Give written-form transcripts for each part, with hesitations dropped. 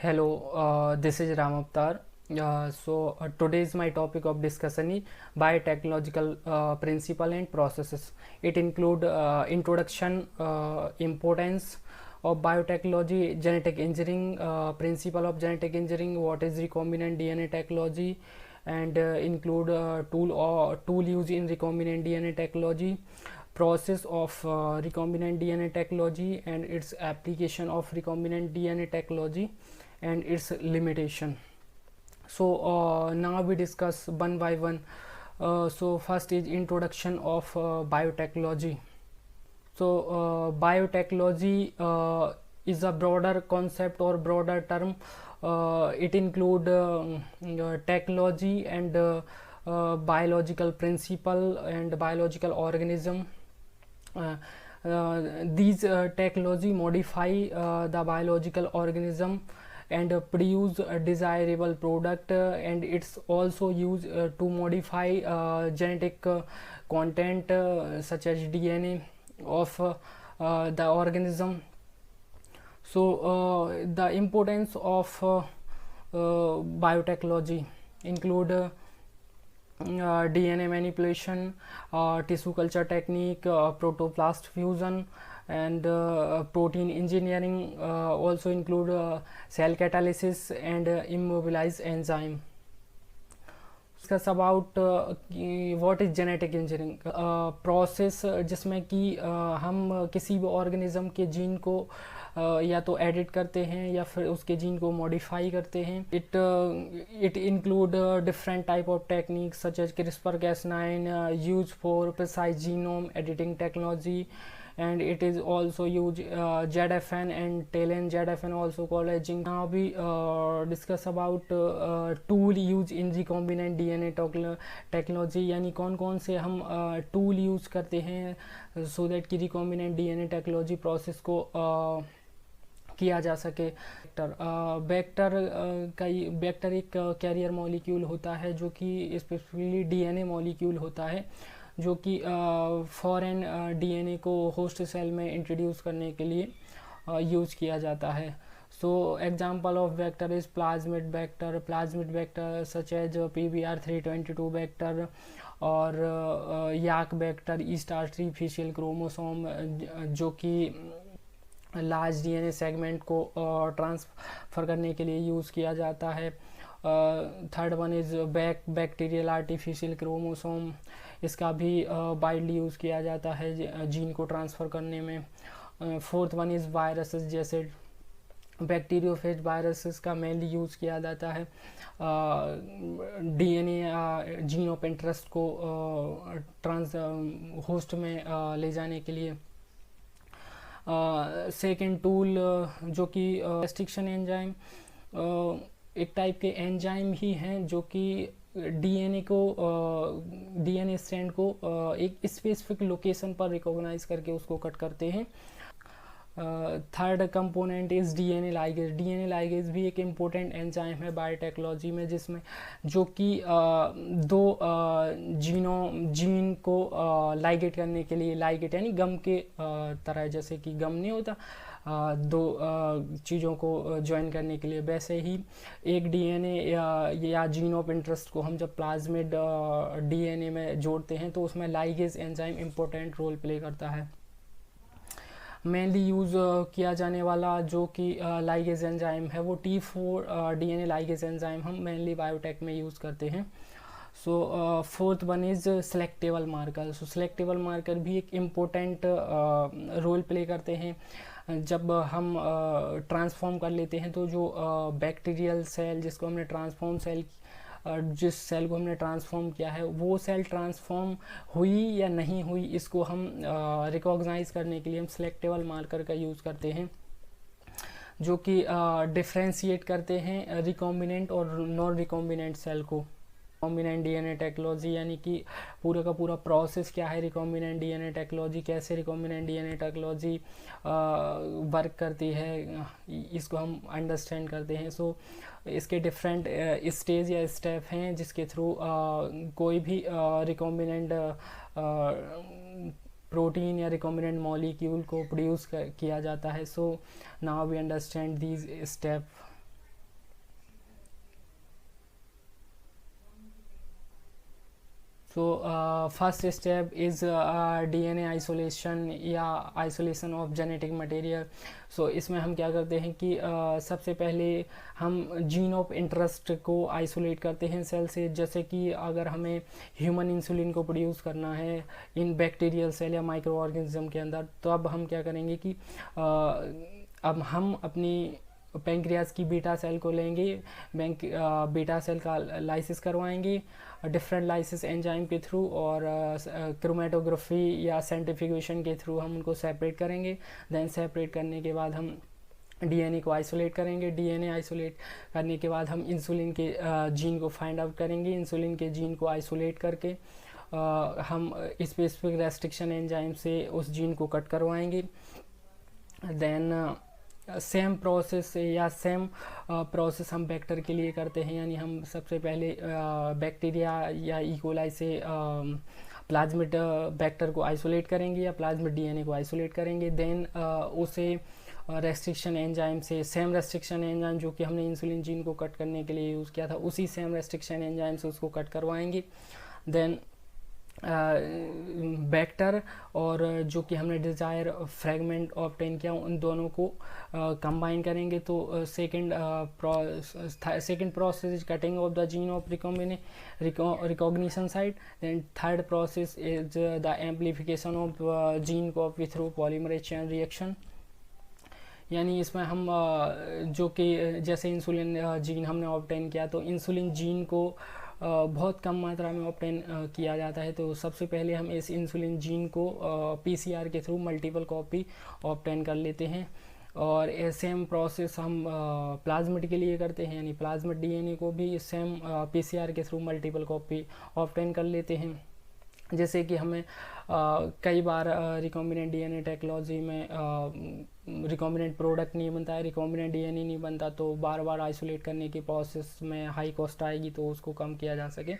Hello, this is Ram Avtar. Today is my topic of discussion is biotechnological principle and processes. It include introduction, importance of biotechnology, genetic engineering, principle of genetic engineering, what is recombinant DNA technology, and include tool use in recombinant DNA technology, process of recombinant DNA technology and its application of recombinant DNA technology and its limitation. Now we discuss one by one. First is introduction of biotechnology. Biotechnology is a broader concept or broader term. It include technology and biological principle and biological organism. These technology modify the biological organism and produce a desirable product, and it's also used to modify genetic content such as DNA of the organism. The importance of biotechnology include DNA manipulation, tissue culture technique, protoplast fusion, and protein engineering. Also include cell catalysis and immobilized enzyme. Discuss about what is genetic engineering. Process जिसमें कि हम किसी भी organism के gene को या तो edit करते हैं या फिर उसके जीन को मॉडिफाई करते हैं. It include different type of techniques such as CRISPR-Cas9 use for precise genome editing technology, and it is also use ZFN and TALEN. ZFN also called as Zinc. Now we discuss about tool use in recombinant DNA technology. यानी कौन कौन से हम tool use करते हैं so that कि recombinant DNA technology process को किया जा सके. वेक्टर एक कैरियर मॉलिक्यूल होता है जो कि स्पेसिफिकली डीएनए मॉलिक्यूल होता है जो कि फॉरेन डीएनए को होस्ट सेल में इंट्रोड्यूस करने के लिए यूज़ किया जाता है. Example of vector is plasmid vector such as PBR322 vector और YAC vector yeast artificial chromosome जो कि लार्ज डीएनए सेगमेंट को ट्रांसफ़र करने के लिए यूज़ किया जाता है. Third one is bacterial artificial chromosome. इसका भी वाइडली यूज़ किया जाता है जीन को ट्रांसफ़र करने में. Fourth one is viruses. जैसे बैक्टीरियोफेज वायरसेस का मेनली यूज़ किया जाता है डीएनए जीन ऑफ इंटरेस्ट को होस्ट में ले जाने के लिए. सेकेंड टूल जो कि रेस्ट्रिक्शन एंजाइम एक टाइप के एंजाइम ही हैं जो कि डीएनए स्ट्रैंड को एक स्पेसिफिक लोकेशन पर रिकॉग्नाइज करके उसको कट करते हैं. Third component is DNA ligase भी एक इम्पोर्टेंट एंजाइम है बायोटेक्नोलॉजी में जिसमें जो कि दो जीन को लाइगेट करने के लिए लाइगेट यानी गम के तरह जैसे कि गम नहीं होता दो चीज़ों को ज्वाइन करने के लिए वैसे ही एक डीएनए या जीन ऑफ इंटरेस्ट को हम जब प्लाज्मिड डीएनए में जोड़ते हैं तो उसमें ligase enzyme important role play करता है. मेनली यूज़ किया जाने वाला जो कि लाइगेज एंजाइम है वो T4 डीएनए लाइगेज एंजाइम हम मेनली बायोटेक में यूज़ करते हैं. Fourth one is selectable marker. Selectable marker भी एक इम्पोर्टेंट रोल प्ले करते हैं. जब हम ट्रांसफॉर्म कर लेते हैं तो जो बैक्टीरियल सेल जिसको हमने ट्रांसफॉर्म सेल जिस सेल को हमने ट्रांसफॉर्म किया है वो सेल ट्रांसफॉर्म हुई या नहीं हुई इसको हम रिकॉग्नाइज करने के लिए हम सेलेक्टेबल मार्कर का यूज़ करते हैं जो कि डिफ्रेंशिएट करते हैं रिकॉम्बिनेंट और नॉन रिकॉम्बिनेंट सेल को. रिकॉम्बिनेंट डीएनए टेक्नोलॉजी यानी कि पूरा का पूरा प्रोसेस क्या है रिकॉम्बिनेंट डीएनए टेक्नोलॉजी कैसे रिकॉम्बिनेंट डीएनए टेक्नोलॉजी वर्क करती है इसको हम अंडरस्टैंड करते हैं. इसके डिफरेंट स्टेज या स्टेप हैं जिसके थ्रू कोई भी रिकॉम्बिनेंट प्रोटीन या रिकॉम्बिनेंट मॉलिक्यूल को प्रोड्यूस किया जाता है. Now we understand these step. So first step is DNA isolation या आइसोलेशन ऑफ जेनेटिक मटेरियल। सो इसमें हम क्या करते हैं कि सबसे पहले हम जीन ऑफ इंटरेस्ट को आइसोलेट करते हैं सेल से। जैसे कि अगर हमें ह्यूमन इंसुलिन को प्रोड्यूस करना है इन बैक्टीरियल सेल या माइक्रो ऑर्गेनिज्म के अंदर, तो अब हम क्या करेंगे कि अब हम अपनी पैंक्रियाज की बीटा सेल को लेंगे, बीटा सेल का लाइसिस करवाएंगे डिफरेंट लाइसिस एंजाइम के थ्रू, और क्रोमेटोग्राफी या सेंट्रीफ्यूगेशन के थ्रू हम उनको सेपरेट करेंगे। देन सेपरेट करने के बाद हम डीएनए को आइसोलेट करेंगे। डीएनए आइसोलेट करने के बाद हम इंसुलिन के जीन को फाइंड आउट करेंगे। इंसुलिन के जीन को आइसोलेट करके हम स्पेसिफिक रेस्ट्रिक्शन एंजाइम से उस जीन को कट करवाएंगे। देन सेम प्रोसेस या सेम प्रोसेस हम वेक्टर के लिए करते हैं, यानी हम सबसे पहले बैक्टीरिया या इकोलाई से प्लाज्मिड वेक्टर को आइसोलेट करेंगे या प्लाज्मिड डीएनए को आइसोलेट करेंगे। देन उसे रेस्ट्रिक्शन एंजाइम से, सेम रेस्ट्रिक्शन एंजाइम जो कि हमने इंसुलिन जीन को कट करने के लिए यूज़ किया था, उसी सेम रेस्ट्रिक्शन एंजाइम से उसको कट करवाएंगे। देन वेक्टर और जो कि हमने डिज़ायर फ्रेगमेंट ऑब्टेन किया, उन दोनों को कंबाइन करेंगे। तो second process is cutting of the gene of recognition site. Then third process is the amplification of gene copy through polymerase chain reaction. यानी इसमें हम जो कि जैसे इंसुलिन जीन हमने ऑब्टेन किया, तो इंसुलिन जीन को बहुत कम मात्रा में ऑब्टेन किया जाता है। तो सबसे पहले हम इस इंसुलिन जीन को पीसीआर के थ्रू मल्टीपल कॉपी ऑब्टेन कर लेते हैं, और सेम प्रोसेस हम प्लाज्मिड के लिए करते हैं, यानी प्लाज्मिड डीएनए को भी सेम पीसीआर के थ्रू मल्टीपल कॉपी ऑब्टेन कर लेते हैं। जैसे कि हमें कई बार रिकॉम्बिनेंट डीएनए टेक्नोलॉजी में रिकॉम्बिनेंट प्रोडक्ट नहीं बनता है, रिकॉम्बिनेंट डीएनए नहीं बनता, तो बार बार आइसोलेट करने की प्रोसेस में हाई कॉस्ट आएगी, तो उसको कम किया जा सके,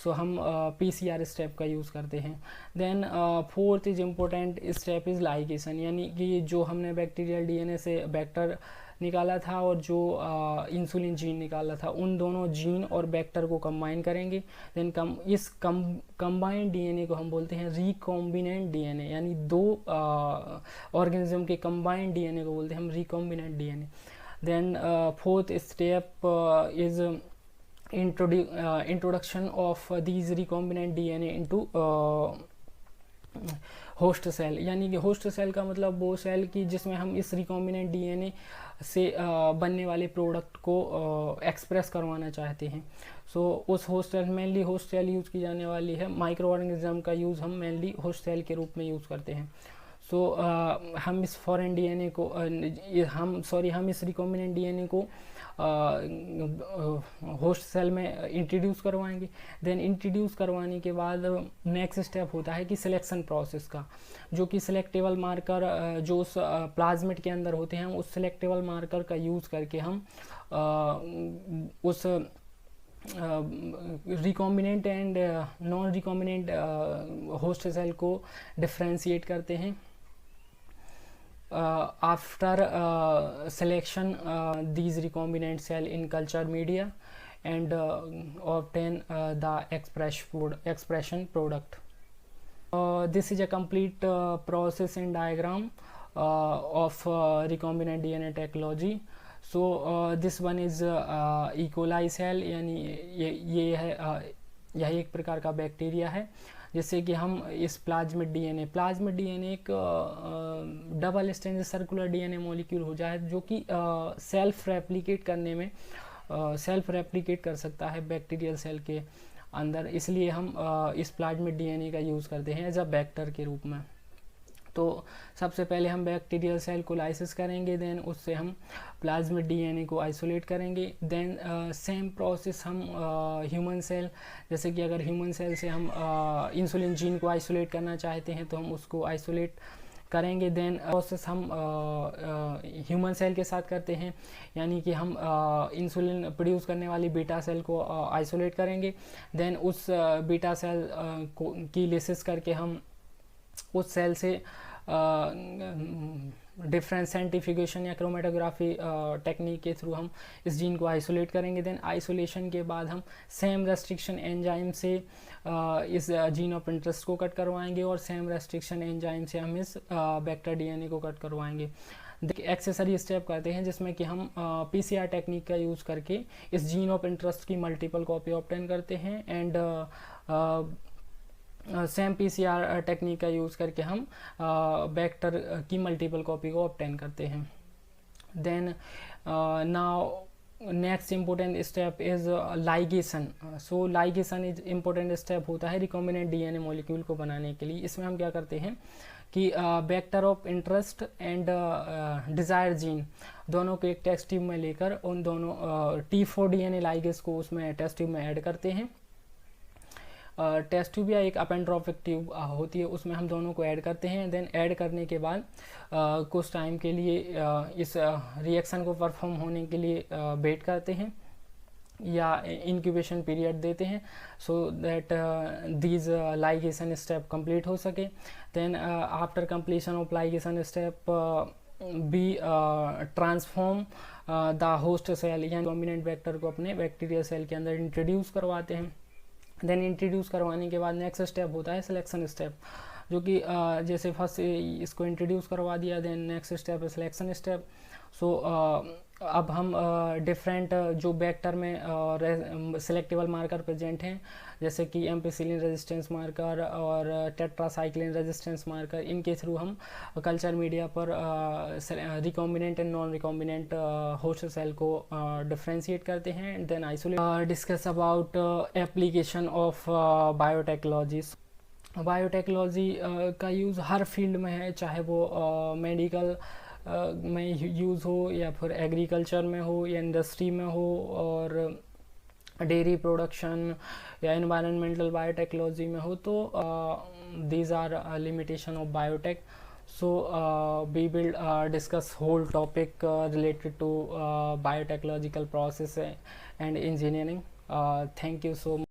सो हम पीसीआर स्टेप का यूज़ करते हैं। Then fourth is important step is ligation, यानी कि जो हमने बैक्टीरियल डीएनए से वेक्टर निकाला था और जो इंसुलिन जीन निकाला था, उन दोनों जीन और वेक्टर को कंबाइन करेंगे। देन इस कंबाइंड डीएनए को हम बोलते हैं रिकॉम्बिनेंट डीएनए, यानी दो ऑर्गेनिज्म के कंबाइंड डीएनए को बोलते हैं हम recombinant DNA. Then fourth step is introduction of these recombinant DNA into host cell, यानी कि होस्ट सेल का मतलब वो सेल की जिसमें हम इस रिकॉम्बिनेंट डीएनए से बनने वाले प्रोडक्ट को एक्सप्रेस करवाना चाहते हैं। सो उस host cell, mainly host cell use की जाने वाली है। माइक्रो ऑर्गेनिज्म का यूज़ हम मेनली होस्ट सेल के रूप में यूज़ करते हैं। सो हम इस फॉरेन डीएनए को हम इस रिकॉम्बिनेंट डीएनए को होस्ट सेल में इंट्रोड्यूस करवाएंगे। देन इंट्रोड्यूस करवाने के बाद नेक्स्ट स्टेप होता है कि सिलेक्शन प्रोसेस का, जो कि सिलेक्टेबल मार्कर जो उस प्लाज्मिड के अंदर होते हैं, उस सिलेक्टेबल मार्कर का यूज़ करके हम उस recombinant and non recombinant host cell को डिफ्रेंशिएट करते हैं। After selection these recombinant cell in culture media and obtain the expression product. This is a complete process and diagram of recombinant DNA technology. So this one is E. coli cell, यानी ये है यही एक प्रकार का bacteria है, जिससे कि हम इस प्लाज्मिड डीएनए एक double stranded circular DNA molecule हो जाए, जो कि सेल्फ रेप्लिकेट कर सकता है बैक्टीरियल सेल के अंदर। इसलिए हम इस प्लाज्मिड डीएनए का यूज़ करते हैं एज अ वेक्टर के रूप में। तो सबसे पहले हम बैक्टीरियल सेल को लाइसिस करेंगे, देन उससे हम प्लाज्मिड डीएनए को आइसोलेट करेंगे। देन सेम प्रोसेस हम ह्यूमन सेल, जैसे कि अगर ह्यूमन सेल से हम इंसुलिन जीन को आइसोलेट करना चाहते हैं तो हम उसको आइसोलेट करेंगे। देन प्रोसेस हम ह्यूमन सेल के साथ करते हैं, यानी कि हम इंसुलिन प्रोड्यूस करने वाली बीटा सेल को आइसोलेट करेंगे। देन उस बीटा सेल की लिसिस करके हम उस सेल से डिफरेंट सेंट्रीफ्यूगेशन या क्रोमेटोग्राफी टेक्निक के थ्रू हम इस जीन को आइसोलेट करेंगे। देन आइसोलेशन के बाद हम सेम रेस्ट्रिक्शन एंजाइम से इस जीन ऑफ इंटरेस्ट को कट करवाएंगे और सेम रेस्ट्रिक्शन एंजाइम से हम इस वेक्टर डीएनए को कट करवाएंगे। एक्सेसरी स्टेप करते हैं जिसमें कि हम पीसीआर टेक्निक का यूज़ करके इस जीन ऑफ इंटरेस्ट की मल्टीपल कॉपी ऑब्टेन करते हैं एंड सेम पीसीआर टेक्निक का यूज़ करके हम वेक्टर की मल्टीपल कॉपी को ऑब्टेन करते हैं। Then now next important step is ligation. So ligation is important step होता है रिकॉम्बिनेंट डीएनए मॉलिक्यूल को बनाने के लिए। इसमें हम क्या करते हैं कि vector of interest and desire gene दोनों को एक टेस्ट ट्यूब में लेकर उन दोनों T4 डीएनए लाइगेज को उसमें टेस्ट ट्यूब में ऐड करते हैं। टेस्ट ट्यूब या एक अपेंड्रोफिक ट्यूब होती है, उसमें हम दोनों को ऐड करते हैं। देन ऐड करने के बाद कुछ टाइम के लिए इस रिएक्शन को परफॉर्म होने के लिए वेट करते हैं या इंक्यूबेशन पीरियड देते हैं so that these ligation step complete हो सके। Then after completion of ligation step we transform the host cell या डोमिनेंट वेक्टर को अपने बैक्टीरिया सेल के अंदर इंट्रोड्यूस करवाते हैं। देन इंट्रोड्यूस करवाने के बाद नेक्स्ट स्टेप होता है सिलेक्शन स्टेप, जो कि जैसे फर्स्ट इसको इंट्रोड्यूस करवा दिया, देन नेक्स्ट स्टेप है सिलेक्शन स्टेप। सो अब हम डिफरेंट जो वेक्टर में सिलेक्टेबल मार्कर प्रेजेंट हैं जैसे कि एम्पिसिलिन रेजिस्टेंस मार्कर और टेट्रासाइक्लिन रेजिस्टेंस मार्कर, इनके थ्रू हम कल्चर मीडिया पर recombinant and non recombinant host cell को डिफ्रेंशिएट करते हैं। Then isolate discuss about application of biotechnology. Biotechnology का यूज़ हर फील्ड में है, चाहे वो मेडिकल में यूज़ हो या फिर एग्रीकल्चर में हो या इंडस्ट्री में हो और डेयरी प्रोडक्शन या एनवायरमेंटल बायोटेक्नोलॉजी में हो। तो these are limitation of biotech. So we will discuss whole topic related to biotechnological process and engineering. Thank you so much.